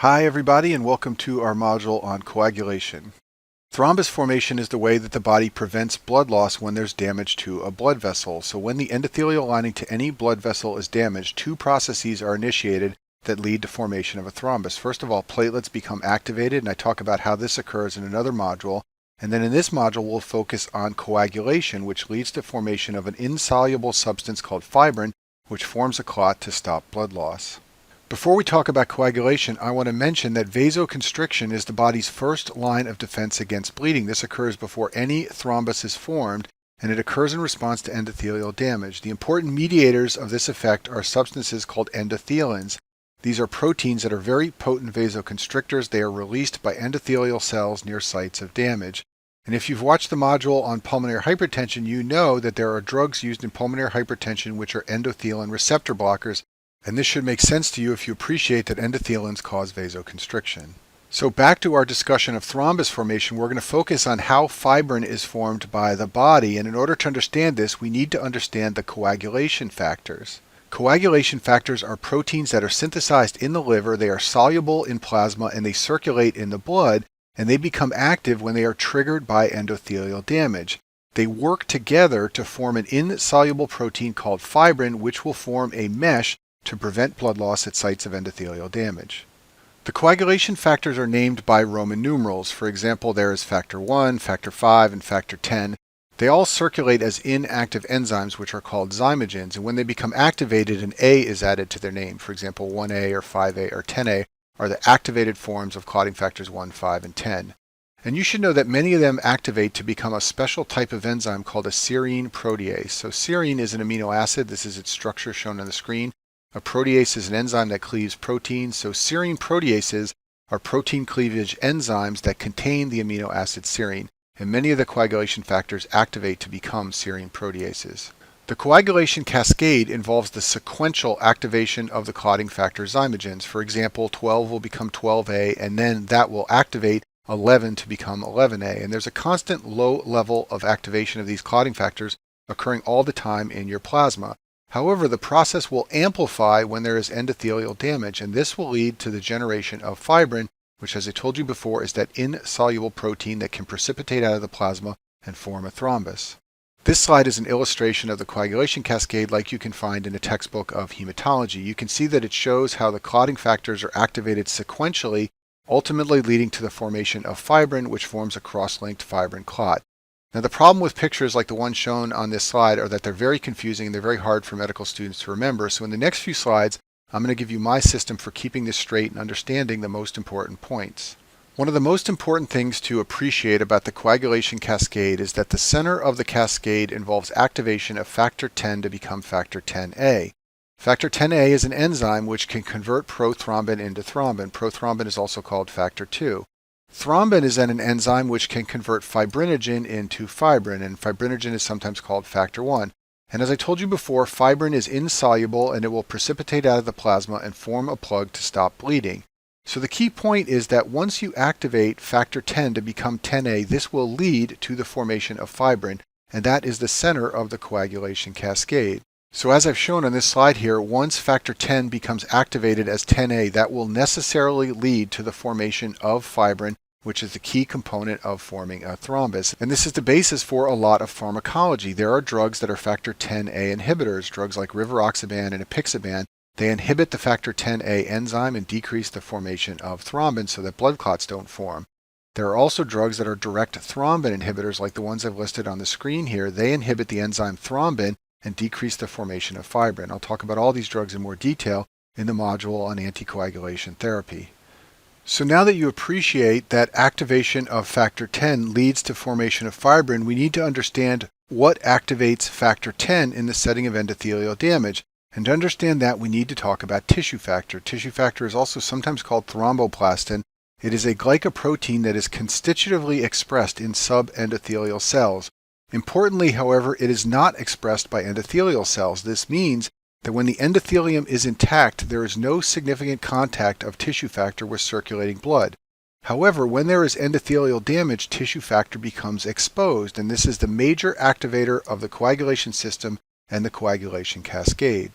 Hi everybody and welcome to our module on coagulation. Thrombus formation is the way that the body prevents blood loss when there's damage to a blood vessel. So when the endothelial lining to any blood vessel is damaged, two processes are initiated that lead to formation of a thrombus. First of all, platelets become activated, and I talk about how this occurs in another module. And then in this module, we'll focus on coagulation, which leads to formation of an insoluble substance called fibrin, which forms a clot to stop blood loss. Before we talk about coagulation, I want to mention that vasoconstriction is the body's first line of defense against bleeding. This occurs before any thrombus is formed, and it occurs in response to endothelial damage. The important mediators of this effect are substances called endothelins. These are proteins that are very potent vasoconstrictors. They are released by endothelial cells near sites of damage. And if you've watched the module on pulmonary hypertension, you know that there are drugs used in pulmonary hypertension which are endothelin receptor blockers. And this should make sense to you if you appreciate that endothelins cause vasoconstriction. So back to our discussion of thrombus formation, we're going to focus on how fibrin is formed by the body. And in order to understand this, we need to understand the coagulation factors. Coagulation factors are proteins that are synthesized in the liver, they are soluble in plasma, and they circulate in the blood, and they become active when they are triggered by endothelial damage. They work together to form an insoluble protein called fibrin, which will form a mesh to prevent blood loss at sites of endothelial damage. The coagulation factors are named by Roman numerals. For example, there is factor 1, factor 5, and factor 10. They all circulate as inactive enzymes which are called zymogens, and when they become activated, an A is added to their name. For example, 1A or 5A or 10A are the activated forms of clotting factors 1, 5, and 10. And you should know that many of them activate to become a special type of enzyme called a serine protease. So serine is an amino acid. This is its structure shown on the screen. A protease is an enzyme that cleaves proteins, so serine proteases are protein cleavage enzymes that contain the amino acid serine, and many of the coagulation factors activate to become serine proteases. The coagulation cascade involves the sequential activation of the clotting factor zymogens. For example, 12 will become 12A, and then that will activate 11 to become 11A, and there's a constant low level of activation of these clotting factors occurring all the time in your plasma. However, the process will amplify when there is endothelial damage, and this will lead to the generation of fibrin, which, as I told you before, is that insoluble protein that can precipitate out of the plasma and form a thrombus. This slide is an illustration of the coagulation cascade like you can find in a textbook of hematology. You can see that it shows how the clotting factors are activated sequentially, ultimately leading to the formation of fibrin, which forms a cross-linked fibrin clot. Now, the problem with pictures like the one shown on this slide are that they're very confusing and they're very hard for medical students to remember. So in the next few slides, I'm going to give you my system for keeping this straight and understanding the most important points. One of the most important things to appreciate about the coagulation cascade is that the center of the cascade involves activation of factor 10 to become factor 10A. Factor 10A is an enzyme which can convert prothrombin into thrombin. Prothrombin is also called factor 2. Thrombin is then an enzyme which can convert fibrinogen into fibrin, and fibrinogen is sometimes called factor 1. And as I told you before, fibrin is insoluble and it will precipitate out of the plasma and form a plug to stop bleeding. So the key point is that once you activate factor 10 to become 10A, this will lead to the formation of fibrin, and that is the center of the coagulation cascade. So as I've shown on this slide here, once factor 10 becomes activated as 10A, that will necessarily lead to the formation of fibrin, which is the key component of forming a thrombus. And this is the basis for a lot of pharmacology. There are drugs that are factor 10A inhibitors, drugs like rivaroxaban and apixaban. They inhibit the factor 10A enzyme and decrease the formation of thrombin so that blood clots don't form. There are also drugs that are direct thrombin inhibitors like the ones I've listed on the screen here. They inhibit the enzyme thrombin and decrease the formation of fibrin. I'll talk about all these drugs in more detail in the module on anticoagulation therapy. So now that you appreciate that activation of factor 10 leads to formation of fibrin, we need to understand what activates factor 10 in the setting of endothelial damage. And to understand that, we need to talk about tissue factor. Tissue factor is also sometimes called thromboplastin. It is a glycoprotein that is constitutively expressed in subendothelial cells. Importantly, however, it is not expressed by endothelial cells. This means that when the endothelium is intact, there is no significant contact of tissue factor with circulating blood. However, when there is endothelial damage, tissue factor becomes exposed, and this is the major activator of the coagulation system and the coagulation cascade.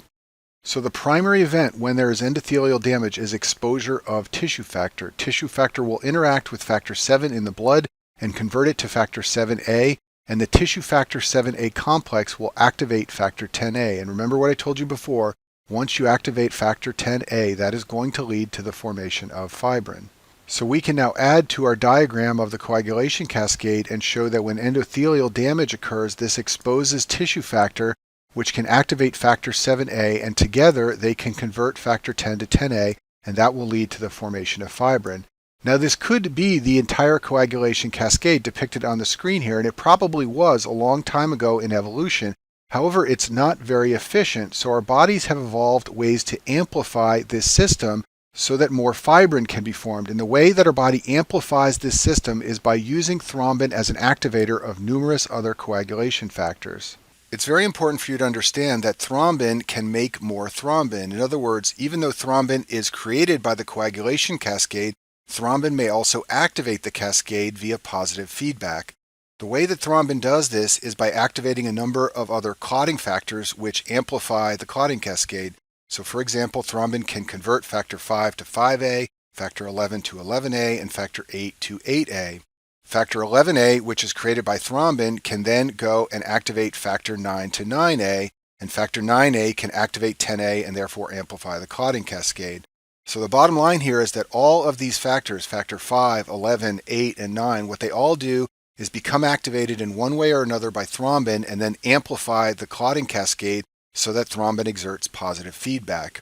So the primary event when there is endothelial damage is exposure of tissue factor. Tissue factor will interact with factor 7 in the blood and convert it to factor 7A, and the tissue factor 7A complex will activate factor 10A. And remember what I told you before, once you activate factor 10A, that is going to lead to the formation of fibrin. So we can now add to our diagram of the coagulation cascade and show that when endothelial damage occurs, this exposes tissue factor, which can activate factor 7A, and together they can convert factor 10 to 10A, and that will lead to the formation of fibrin. Now this could be the entire coagulation cascade depicted on the screen here, and it probably was a long time ago in evolution. However, it's not very efficient, so our bodies have evolved ways to amplify this system so that more fibrin can be formed. And the way that our body amplifies this system is by using thrombin as an activator of numerous other coagulation factors. It's very important for you to understand that thrombin can make more thrombin. In other words, even though thrombin is created by the coagulation cascade, thrombin may also activate the cascade via positive feedback. The way that thrombin does this is by activating a number of other clotting factors which amplify the clotting cascade. So for example, thrombin can convert factor 5 to 5A, factor 11 to 11A, and factor 8 to 8A. Factor 11A, which is created by thrombin, can then go and activate factor 9 to 9A, and factor 9A can activate 10A and therefore amplify the clotting cascade. So the bottom line here is that all of these factors, factor 5, 11, 8, and 9, what they all do is become activated in one way or another by thrombin and then amplify the clotting cascade so that thrombin exerts positive feedback.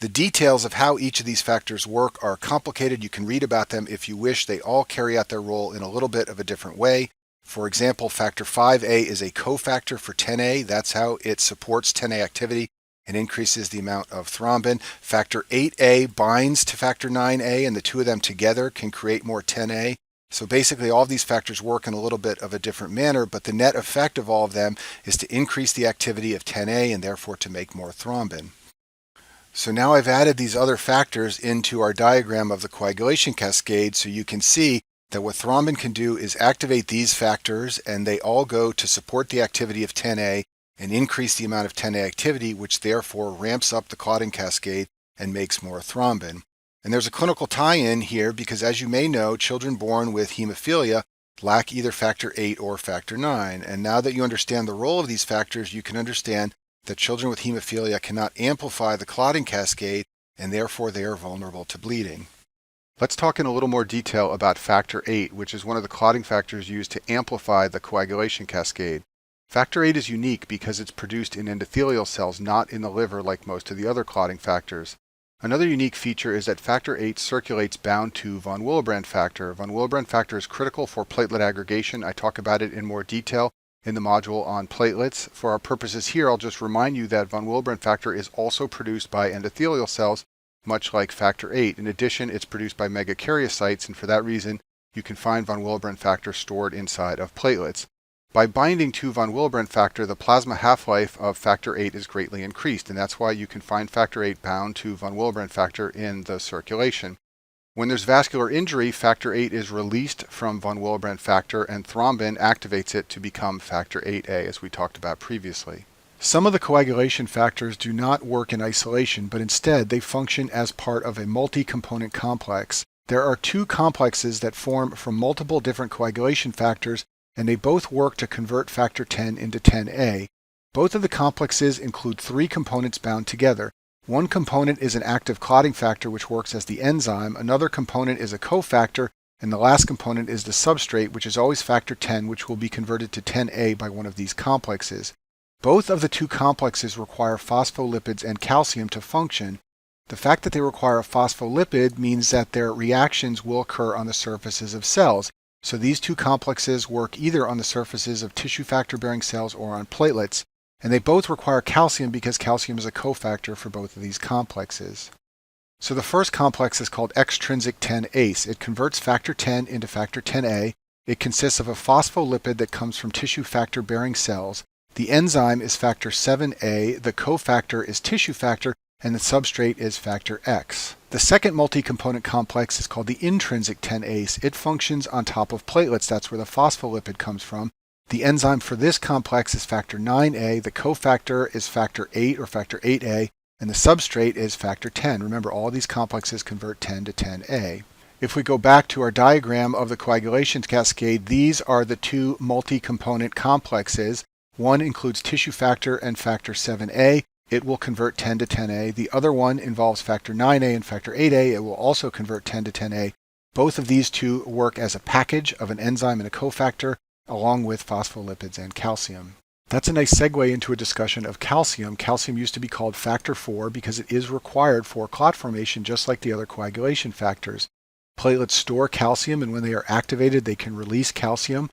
The details of how each of these factors work are complicated. You can read about them if you wish. They all carry out their role in a little bit of a different way. For example, factor 5A is a cofactor for 10A. That's how it supports 10A activity and increases the amount of thrombin. Factor 8A binds to factor 9A, and the two of them together can create more 10A. So basically all of these factors work in a little bit of a different manner, but the net effect of all of them is to increase the activity of 10A and therefore to make more thrombin. So now I've added these other factors into our diagram of the coagulation cascade so you can see that what thrombin can do is activate these factors, and they all go to support the activity of 10A and increase the amount of 10A activity, which therefore ramps up the clotting cascade and makes more thrombin. And there's a clinical tie-in here because, as you may know, children born with hemophilia lack either factor 8 or factor 9. And now that you understand the role of these factors, you can understand that children with hemophilia cannot amplify the clotting cascade, and therefore they are vulnerable to bleeding. Let's talk in a little more detail about factor 8, which is one of the clotting factors used to amplify the coagulation cascade. Factor 8 is unique because it's produced in endothelial cells, not in the liver like most of the other clotting factors. Another unique feature is that factor 8 circulates bound to von Willebrand factor. Von Willebrand factor is critical for platelet aggregation. I talk about it in more detail in the module on platelets. For our purposes here, I'll just remind you that von Willebrand factor is also produced by endothelial cells, much like factor 8. In addition, it's produced by megakaryocytes, and for that reason, you can find von Willebrand factor stored inside of platelets. By binding to von Willebrand factor, the plasma half-life of factor 8 is greatly increased, and that's why you can find factor 8 bound to von Willebrand factor in the circulation. When there's vascular injury, factor 8 is released from von Willebrand factor, and thrombin activates it to become factor 8A, as we talked about previously. Some of the coagulation factors do not work in isolation, but instead they function as part of a multi-component complex. There are two complexes that form from multiple different coagulation factors, and they both work to convert factor 10 into 10A. Both of the complexes include three components bound together. One component is an active clotting factor which works as the enzyme, another component is a cofactor, and the last component is the substrate, which is always factor 10, which will be converted to 10A by one of these complexes. Both of the two complexes require phospholipids and calcium to function. The fact that they require a phospholipid means that their reactions will occur on the surfaces of cells. So these two complexes work either on the surfaces of tissue factor-bearing cells or on platelets, and they both require calcium because calcium is a cofactor for both of these complexes. So the first complex is called extrinsic 10-ACE. It converts factor 10 into factor 10A. It consists of a phospholipid that comes from tissue factor-bearing cells. The enzyme is factor 7A, the cofactor is tissue factor, and the substrate is factor X. The second multi-component complex is called the intrinsic 10-ACE. It functions on top of platelets. That's where the phospholipid comes from. The enzyme for this complex is factor 9A. The cofactor is factor 8 or factor 8A, and the substrate is factor 10. Remember, all these complexes convert 10 to 10A. If we go back to our diagram of the coagulation cascade, these are the two multi-component complexes. One includes tissue factor and factor 7A. It will convert 10 to 10A. The other one involves factor 9A and factor 8A. It will also convert 10 to 10A. Both of these two work as a package of an enzyme and a cofactor, along with phospholipids and calcium. That's a nice segue into a discussion of calcium. Calcium used to be called factor 4 because it is required for clot formation just like the other coagulation factors. Platelets store calcium, and when they are activated, they can release calcium.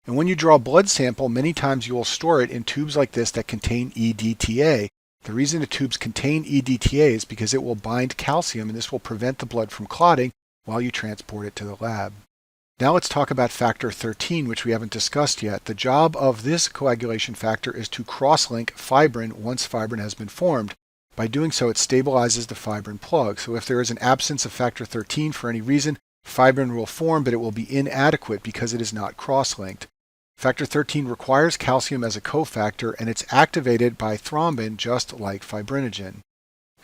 And when you draw a blood sample, many times you will store it in tubes like this that contain EDTA. The reason the tubes contain EDTA is because it will bind calcium, and this will prevent the blood from clotting while you transport it to the lab. Now let's talk about factor 13, which we haven't discussed yet. The job of this coagulation factor is to cross-link fibrin once fibrin has been formed. By doing so, it stabilizes the fibrin plug. So if there is an absence of factor 13 for any reason, fibrin will form, but it will be inadequate because it is not cross-linked. Factor 13 requires calcium as a cofactor, and it's activated by thrombin just like fibrinogen.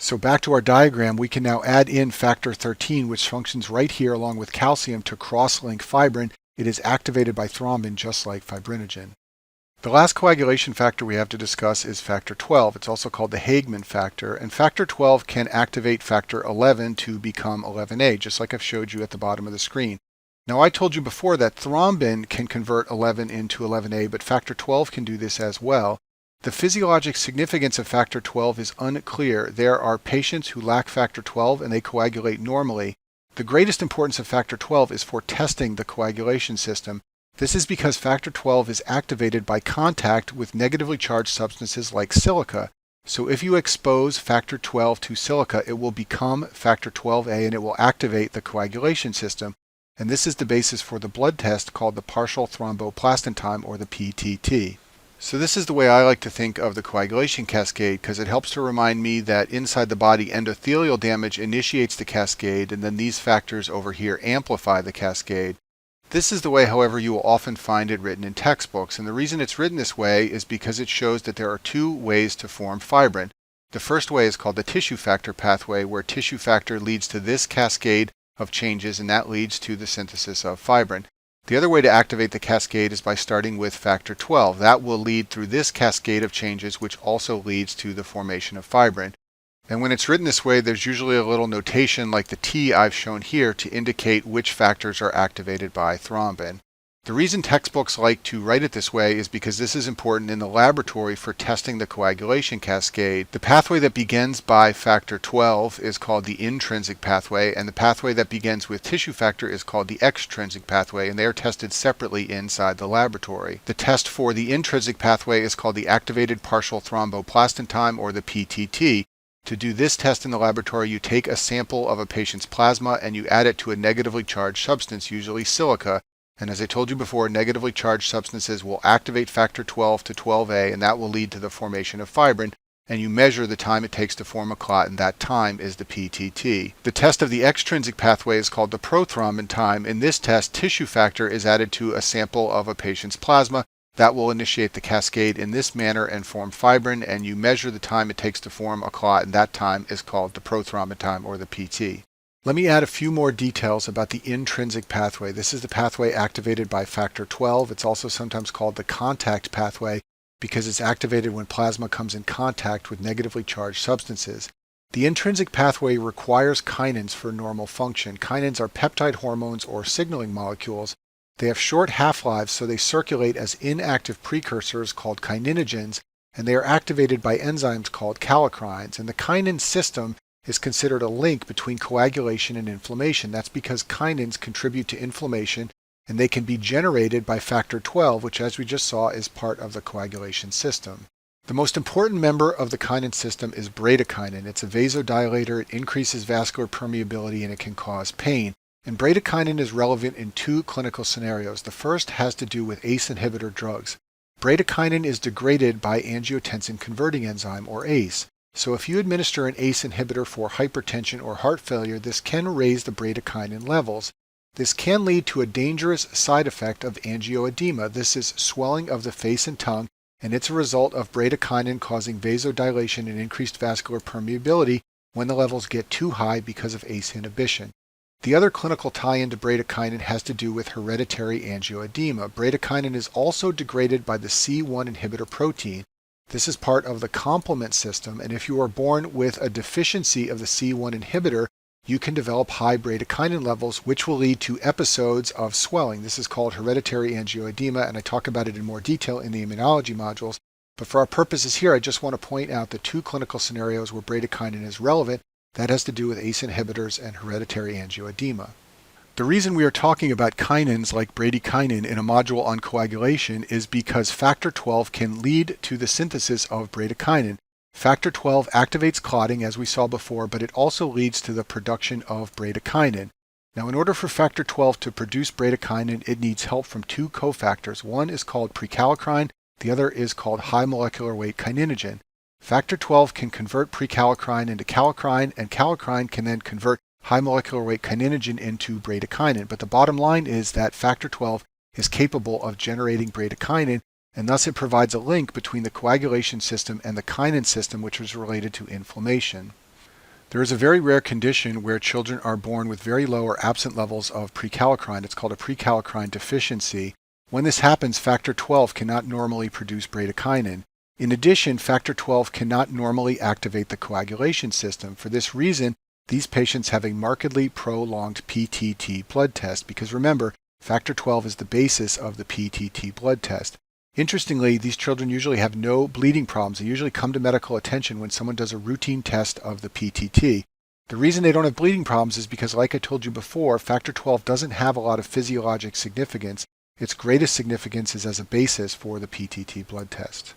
So back to our diagram, we can now add in factor 13, which functions right here along with calcium to cross-link fibrin. It is activated by thrombin just like fibrinogen. The last coagulation factor we have to discuss is factor 12. It's also called the Hagman factor, and factor 12 can activate factor 11 to become 11A, just like I've showed you at the bottom of the screen. Now, I told you before that thrombin can convert 11 into 11A, but factor 12 can do this as well. The physiologic significance of factor 12 is unclear. There are patients who lack factor 12 and they coagulate normally. The greatest importance of factor 12 is for testing the coagulation system. This is because factor 12 is activated by contact with negatively charged substances like silica. So if you expose factor 12 to silica, it will become factor 12A and it will activate the coagulation system. And this is the basis for the blood test called the partial thromboplastin time, or the PTT. So this is the way I like to think of the coagulation cascade, because it helps to remind me that inside the body endothelial damage initiates the cascade, and then these factors over here amplify the cascade. This is the way, however, you will often find it written in textbooks, and the reason it's written this way is because it shows that there are two ways to form fibrin. The first way is called the tissue factor pathway, where tissue factor leads to this cascade of changes, and that leads to the synthesis of fibrin. The other way to activate the cascade is by starting with factor 12. That will lead through this cascade of changes, which also leads to the formation of fibrin. And when it's written this way, there's usually a little notation like the T I've shown here to indicate which factors are activated by thrombin. The reason textbooks like to write it this way is because this is important in the laboratory for testing the coagulation cascade. The pathway that begins by factor 12 is called the intrinsic pathway, and the pathway that begins with tissue factor is called the extrinsic pathway, and they are tested separately inside the laboratory. The test for the intrinsic pathway is called the activated partial thromboplastin time, or the PTT. To do this test in the laboratory, you take a sample of a patient's plasma and you add it to a negatively charged substance, usually silica. And as I told you before, negatively charged substances will activate factor 12 to 12A, and that will lead to the formation of fibrin. And you measure the time it takes to form a clot, and that time is the PTT. The test of the extrinsic pathway is called the prothrombin time. In this test, tissue factor is added to a sample of a patient's plasma. That will initiate the cascade in this manner and form fibrin, and you measure the time it takes to form a clot, and that time is called the prothrombin time, or the PT. Let me add a few more details about the intrinsic pathway. This is the pathway activated by factor 12. It's also sometimes called the contact pathway because it's activated when plasma comes in contact with negatively charged substances. The intrinsic pathway requires kinins for normal function. Kinins are peptide hormones or signaling molecules. They have short half-lives, so they circulate as inactive precursors called kininogens, and they are activated by enzymes called kallikreins. And the kinin system is considered a link between coagulation and inflammation. That's because kinins contribute to inflammation, and they can be generated by factor 12, which, as we just saw, is part of the coagulation system. The most important member of the kinin system is bradykinin. It's a vasodilator, it increases vascular permeability, and it can cause pain. And bradykinin is relevant in two clinical scenarios. The first has to do with ACE inhibitor drugs. Bradykinin is degraded by angiotensin converting enzyme, or ACE. So if you administer an ACE inhibitor for hypertension or heart failure, this can raise the bradykinin levels. This can lead to a dangerous side effect of angioedema. This is swelling of the face and tongue, and it's a result of bradykinin causing vasodilation and increased vascular permeability when the levels get too high because of ACE inhibition. The other clinical tie-in to bradykinin has to do with hereditary angioedema. Bradykinin is also degraded by the C1 inhibitor protein. This is part of the complement system, and if you are born with a deficiency of the C1 inhibitor, you can develop high bradykinin levels, which will lead to episodes of swelling. This is called hereditary angioedema, and I talk about it in more detail in the immunology modules. But for our purposes here, I just want to point out the two clinical scenarios where bradykinin is relevant. That has to do with ACE inhibitors and hereditary angioedema. The reason we are talking about kinins like bradykinin in a module on coagulation is because factor XII can lead to the synthesis of bradykinin. Factor XII activates clotting, as we saw before, but it also leads to the production of bradykinin. Now, in order for factor XII to produce bradykinin, it needs help from two cofactors. One is called prekallikrein, the other is called high molecular weight kininogen. Factor XII can convert prekallikrein into kallikrein, and kallikrein can then convert high molecular weight kininogen into bradykinin. But the bottom line is that factor XII is capable of generating bradykinin, and thus it provides a link between the coagulation system and the kinin system, which is related to inflammation. There is a very rare condition where children are born with very low or absent levels of prekallikrein. It's called a prekallikrein deficiency. When this happens, factor XII cannot normally produce bradykinin. In addition, factor XII cannot normally activate the coagulation system. For this reason, these patients have a markedly prolonged PTT blood test, because remember, factor XII is the basis of the PTT blood test. Interestingly, these children usually have no bleeding problems. They usually come to medical attention when someone does a routine test of the PTT. The reason they don't have bleeding problems is because, like I told you before, factor XII doesn't have a lot of physiologic significance. Its greatest significance is as a basis for the PTT blood test.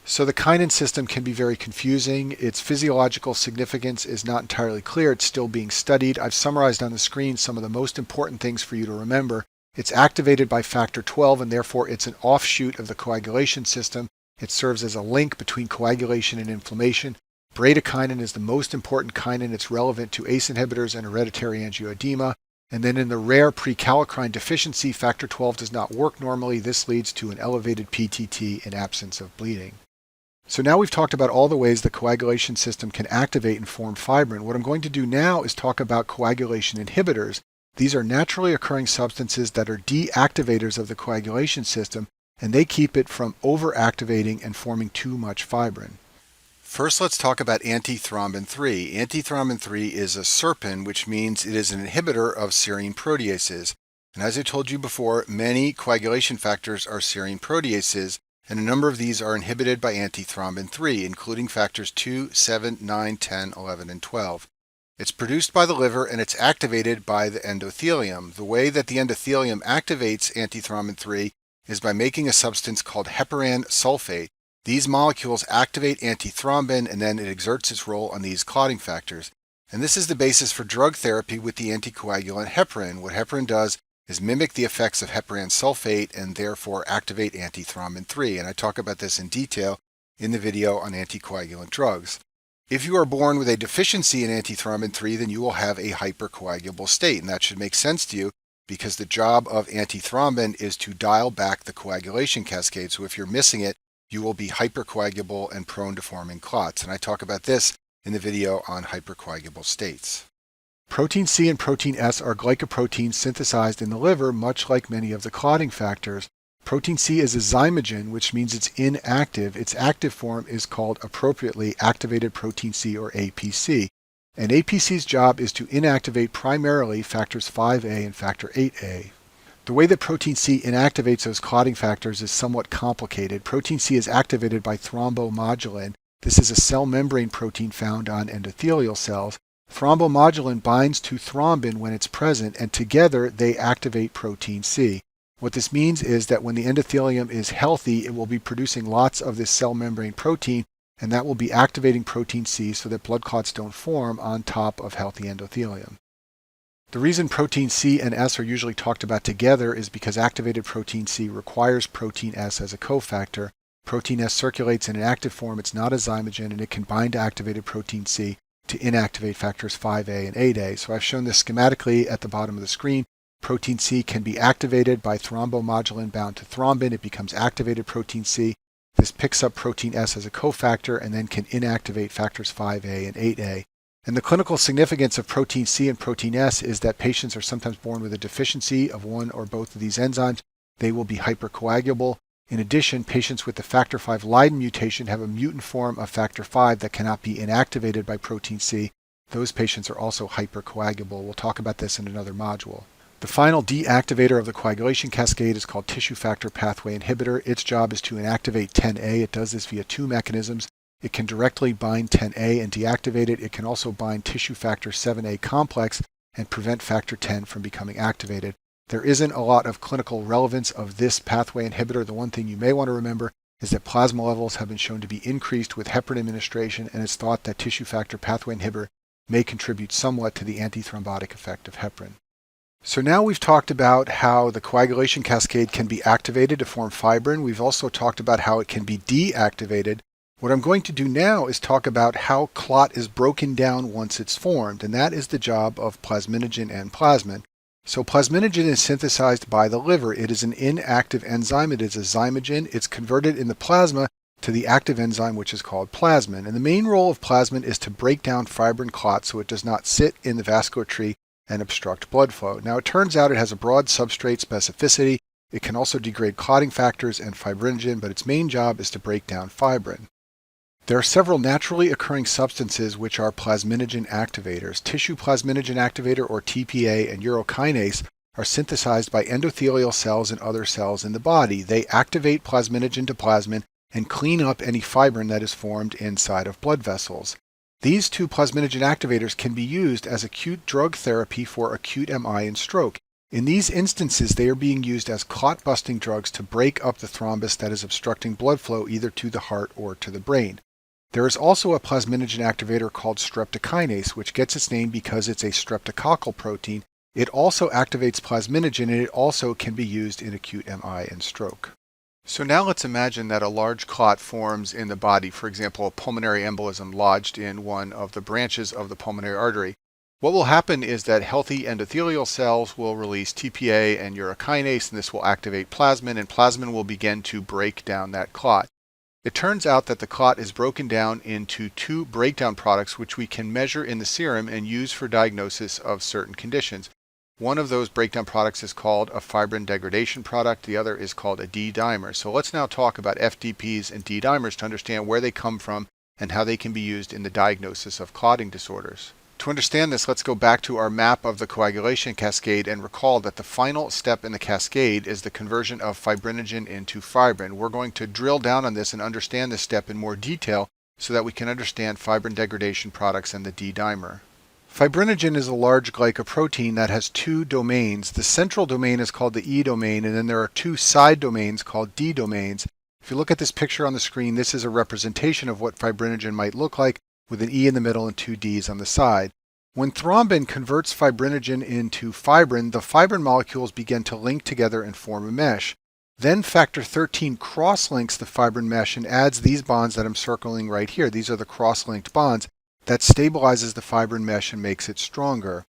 So the kinin system can be very confusing. Its physiological significance is not entirely clear. It's still being studied. I've summarized on the screen some of the most important things for you to remember. It's activated by factor XII, and therefore it's an offshoot of the coagulation system. It serves as a link between coagulation and inflammation. Bradykinin is the most important kinin. It's relevant to ACE inhibitors and hereditary angioedema. And then in the rare prekallikrein deficiency, factor XII does not work normally. This leads to an elevated PTT in absence of bleeding. So now we've talked about all the ways the coagulation system can activate and form fibrin. What I'm going to do now is talk about coagulation inhibitors. These are naturally occurring substances that are deactivators of the coagulation system, and they keep it from overactivating and forming too much fibrin. First, let's talk about antithrombin 3. Antithrombin 3 is a SERPIN, which means it is an inhibitor of serine proteases. And as I told you before, many coagulation factors are serine proteases, and a number of these are inhibited by antithrombin 3, including factors 2, 7, 9, 10, 11, and 12. It's produced by the liver and it's activated by the endothelium. The way that the endothelium activates antithrombin 3 is by making a substance called heparan sulfate. These molecules activate antithrombin, and then it exerts its role on these clotting factors. And this is the basis for drug therapy with the anticoagulant heparin. What heparin does is mimic the effects of heparan sulfate and therefore activate antithrombin 3. And I talk about this in detail in the video on anticoagulant drugs. If you are born with a deficiency in antithrombin 3, then you will have a hypercoagulable state. And that should make sense to you because the job of antithrombin is to dial back the coagulation cascade. So if you're missing it, you will be hypercoagulable and prone to forming clots. And I talk about this in the video on hypercoagulable states. Protein C and protein S are glycoproteins synthesized in the liver, much like many of the clotting factors. Protein C is a zymogen, which means it's inactive. Its active form is called appropriately activated protein C, or APC. And APC's job is to inactivate primarily factors 5A and factor 8A. The way that protein C inactivates those clotting factors is somewhat complicated. Protein C is activated by thrombomodulin. This is a cell membrane protein found on endothelial cells. Thrombomodulin binds to thrombin when it's present, and together they activate protein C. What this means is that when the endothelium is healthy, it will be producing lots of this cell membrane protein, and that will be activating protein C so that blood clots don't form on top of healthy endothelium. The reason protein C and S are usually talked about together is because activated protein C requires protein S as a cofactor. Protein S circulates in an active form. It's not a zymogen, and it can bind to activated protein C to inactivate factors 5A and 8A. So I've shown this schematically at the bottom of the screen. Protein C can be activated by thrombomodulin bound to thrombin. It becomes activated protein C. This picks up protein S as a cofactor and then can inactivate factors 5A and 8A. And the clinical significance of protein C and protein S is that patients are sometimes born with a deficiency of one or both of these enzymes. They will be hypercoagulable. In addition, patients with the factor V Leiden mutation have a mutant form of factor V that cannot be inactivated by protein C. Those patients are also hypercoagulable. We'll talk about this in another module. The final deactivator of the coagulation cascade is called tissue factor pathway inhibitor. Its job is to inactivate 10A. It does this via two mechanisms. It can directly bind 10A and deactivate it. It can also bind tissue factor 7A complex and prevent factor 10 from becoming activated. There isn't a lot of clinical relevance of this pathway inhibitor. The one thing you may want to remember is that plasma levels have been shown to be increased with heparin administration, and it's thought that tissue factor pathway inhibitor may contribute somewhat to the antithrombotic effect of heparin. So now we've talked about how the coagulation cascade can be activated to form fibrin. We've also talked about how it can be deactivated. What I'm going to do now is talk about how clot is broken down once it's formed, and that is the job of plasminogen and plasmin. So plasminogen is synthesized by the liver. It is an inactive enzyme. It is a zymogen. It's converted in the plasma to the active enzyme, which is called plasmin. And the main role of plasmin is to break down fibrin clot so it does not sit in the vascular tree and obstruct blood flow. Now, it turns out it has a broad substrate specificity. It can also degrade clotting factors and fibrinogen, but its main job is to break down fibrin. There are several naturally occurring substances which are plasminogen activators. Tissue plasminogen activator, or TPA, and urokinase are synthesized by endothelial cells and other cells in the body. They activate plasminogen to plasmin and clean up any fibrin that is formed inside of blood vessels. These two plasminogen activators can be used as acute drug therapy for acute MI and stroke. In these instances, they are being used as clot-busting drugs to break up the thrombus that is obstructing blood flow either to the heart or to the brain. There is also a plasminogen activator called streptokinase, which gets its name because it's a streptococcal protein. It also activates plasminogen, and it also can be used in acute MI and stroke. So now let's imagine that a large clot forms in the body, for example, a pulmonary embolism lodged in one of the branches of the pulmonary artery. What will happen is that healthy endothelial cells will release TPA and urokinase, and this will activate plasmin, and plasmin will begin to break down that clot. It turns out that the clot is broken down into two breakdown products which we can measure in the serum and use for diagnosis of certain conditions. One of those breakdown products is called a fibrin degradation product. The other is called a D-dimer. So let's now talk about FDPs and D-dimers to understand where they come from and how they can be used in the diagnosis of clotting disorders. To understand this, let's go back to our map of the coagulation cascade and recall that the final step in the cascade is the conversion of fibrinogen into fibrin. We're going to drill down on this and understand this step in more detail so that we can understand fibrin degradation products and the D-dimer. Fibrinogen is a large glycoprotein that has two domains. The central domain is called the E domain, and then there are two side domains called D domains. If you look at this picture on the screen, this is a representation of what fibrinogen might look like, with an E in the middle and two Ds on the side. When thrombin converts fibrinogen into fibrin, the fibrin molecules begin to link together and form a mesh. Then factor 13 cross-links the fibrin mesh and adds these bonds that I'm circling right here. These are the cross-linked bonds that stabilizes the fibrin mesh and makes it stronger.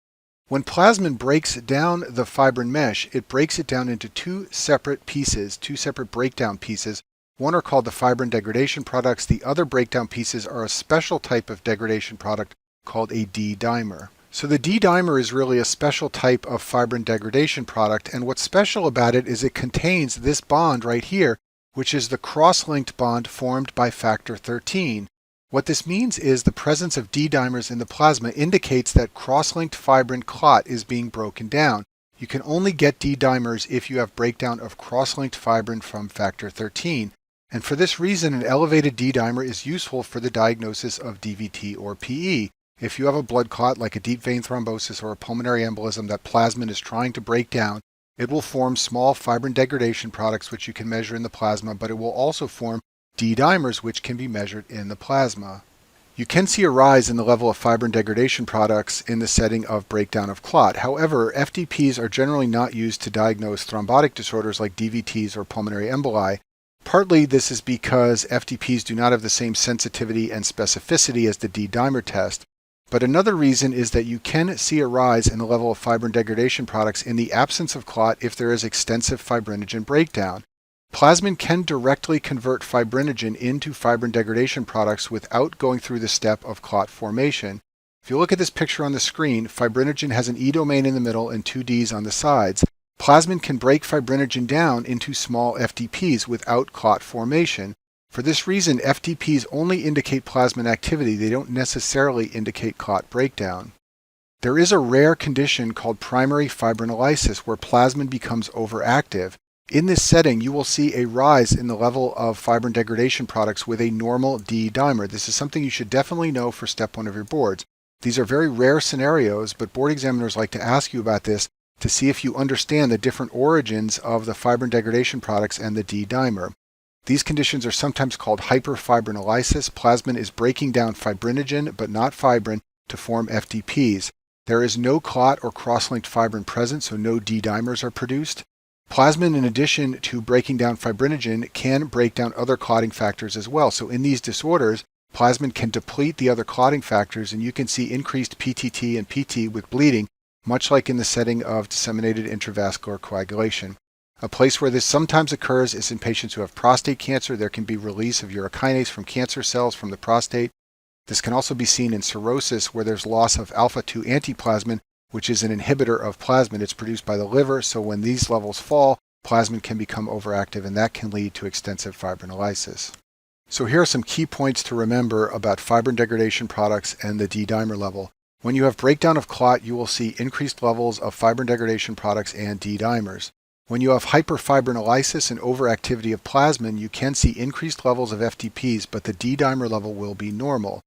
When plasmin breaks down the fibrin mesh, it breaks it down into two separate pieces, two separate breakdown pieces. One are called the fibrin degradation products. The other breakdown pieces are a special type of degradation product called a D-dimer. So the D-dimer is really a special type of fibrin degradation product, and what's special about it is it contains this bond right here, which is the cross-linked bond formed by factor 13. What this means is the presence of D-dimers in the plasma indicates that cross-linked fibrin clot is being broken down. You can only get D-dimers if you have breakdown of cross-linked fibrin from factor 13. And for this reason, an elevated D-dimer is useful for the diagnosis of DVT or PE. If you have a blood clot like a deep vein thrombosis or a pulmonary embolism that plasmin is trying to break down, it will form small fibrin degradation products which you can measure in the plasma, but it will also form D-dimers which can be measured in the plasma. You can see a rise in the level of fibrin degradation products in the setting of breakdown of clot. However, FDPs are generally not used to diagnose thrombotic disorders like DVTs or pulmonary emboli. Partly this is because FDPs do not have the same sensitivity and specificity as the D-dimer test, but another reason is that you can see a rise in the level of fibrin degradation products in the absence of clot if there is extensive fibrinogen breakdown. Plasmin can directly convert fibrinogen into fibrin degradation products without going through the step of clot formation. If you look at this picture on the screen, fibrinogen has an E domain in the middle and two Ds on the sides. Plasmin can break fibrinogen down into small FDPs without clot formation. For this reason, FDPs only indicate plasmin activity. They don't necessarily indicate clot breakdown. There is a rare condition called primary fibrinolysis where plasmin becomes overactive. In this setting, you will see a rise in the level of fibrin degradation products with a normal D dimer. This is something you should definitely know for step 1 of your boards. These are very rare scenarios, but board examiners like to ask you about this to see if you understand the different origins of the fibrin degradation products and the D dimer. These conditions are sometimes called hyperfibrinolysis. Plasmin is breaking down fibrinogen, but not fibrin, to form FDPs. There is no clot or cross-linked fibrin present, so no D dimers are produced. Plasmin, in addition to breaking down fibrinogen, can break down other clotting factors as well. So in these disorders, plasmin can deplete the other clotting factors, and you can see increased PTT and PT with bleeding, much like in the setting of disseminated intravascular coagulation. A place where this sometimes occurs is in patients who have prostate cancer. There can be release of urokinase from cancer cells from the prostate. This can also be seen in cirrhosis, where there's loss of alpha-2 antiplasmin, which is an inhibitor of plasmin. It's produced by the liver, so when these levels fall, plasmin can become overactive, and that can lead to extensive fibrinolysis. So here are some key points to remember about fibrin degradation products and the D dimer level. When you have breakdown of clot, you will see increased levels of fibrin degradation products and D dimers. When you have hyperfibrinolysis and overactivity of plasmin, you can see increased levels of FDPs, but the D dimer level will be normal.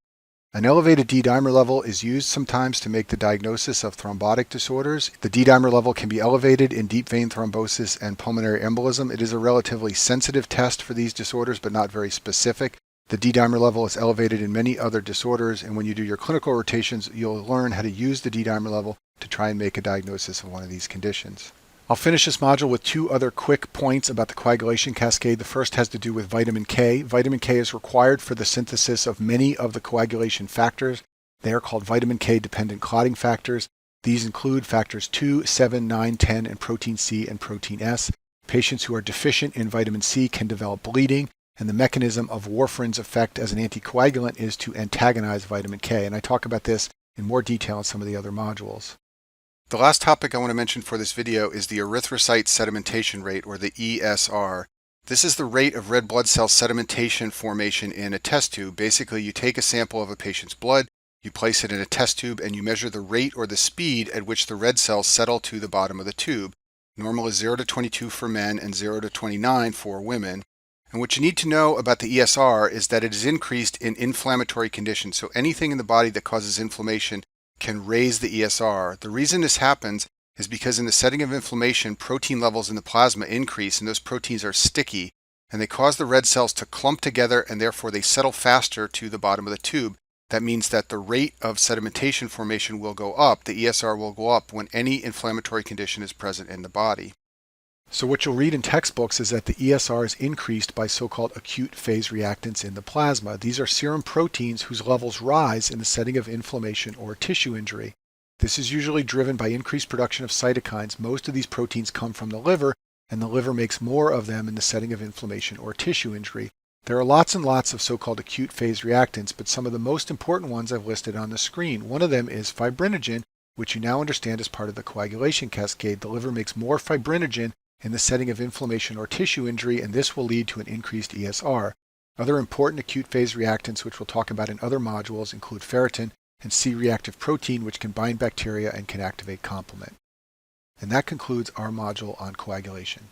An elevated D dimer level is used sometimes to make the diagnosis of thrombotic disorders. The D dimer level can be elevated in deep vein thrombosis and pulmonary embolism. It is a relatively sensitive test for these disorders, but not very specific. The D dimer level is elevated in many other disorders, and when you do your clinical rotations, you'll learn how to use the D dimer level to try and make a diagnosis of one of these conditions. I'll finish this module with two other quick points about the coagulation cascade. The first has to do with vitamin K. Vitamin K is required for the synthesis of many of the coagulation factors. They are called vitamin K dependent clotting factors. These include factors 2, 7, 9, 10, and protein C and protein S. Patients who are deficient in vitamin C can develop bleeding, and the mechanism of warfarin's effect as an anticoagulant is to antagonize vitamin K. And I talk about this in more detail in some of the other modules. The last topic I want to mention for this video is the erythrocyte sedimentation rate, or the ESR. This is the rate of red blood cell sedimentation formation in a test tube. Basically, you take a sample of a patient's blood, you place it in a test tube, and you measure the rate or the speed at which the red cells settle to the bottom of the tube. Normal is 0 to 22 for men and 0 to 29 for women. And what you need to know about the ESR is that it is increased in inflammatory conditions. So anything in the body that causes inflammation can raise the ESR. The reason this happens is because in the setting of inflammation, protein levels in the plasma increase, and those proteins are sticky, and they cause the red cells to clump together, and therefore they settle faster to the bottom of the tube. That means that the rate of sedimentation formation will go up, the ESR will go up when any inflammatory condition is present in the body. So what you'll read in textbooks is that the ESR is increased by so-called acute phase reactants in the plasma. These are serum proteins whose levels rise in the setting of inflammation or tissue injury. This is usually driven by increased production of cytokines. Most of these proteins come from the liver, and the liver makes more of them in the setting of inflammation or tissue injury. There are lots and lots of so-called acute phase reactants, but some of the most important ones I've listed on the screen. One of them is fibrinogen, which you now understand is part of the coagulation cascade. The liver makes more fibrinogen in the setting of inflammation or tissue injury, and this will lead to an increased ESR. Other important acute phase reactants, which we'll talk about in other modules, include ferritin and C-reactive protein, which can bind bacteria and can activate complement. And that concludes our module on coagulation.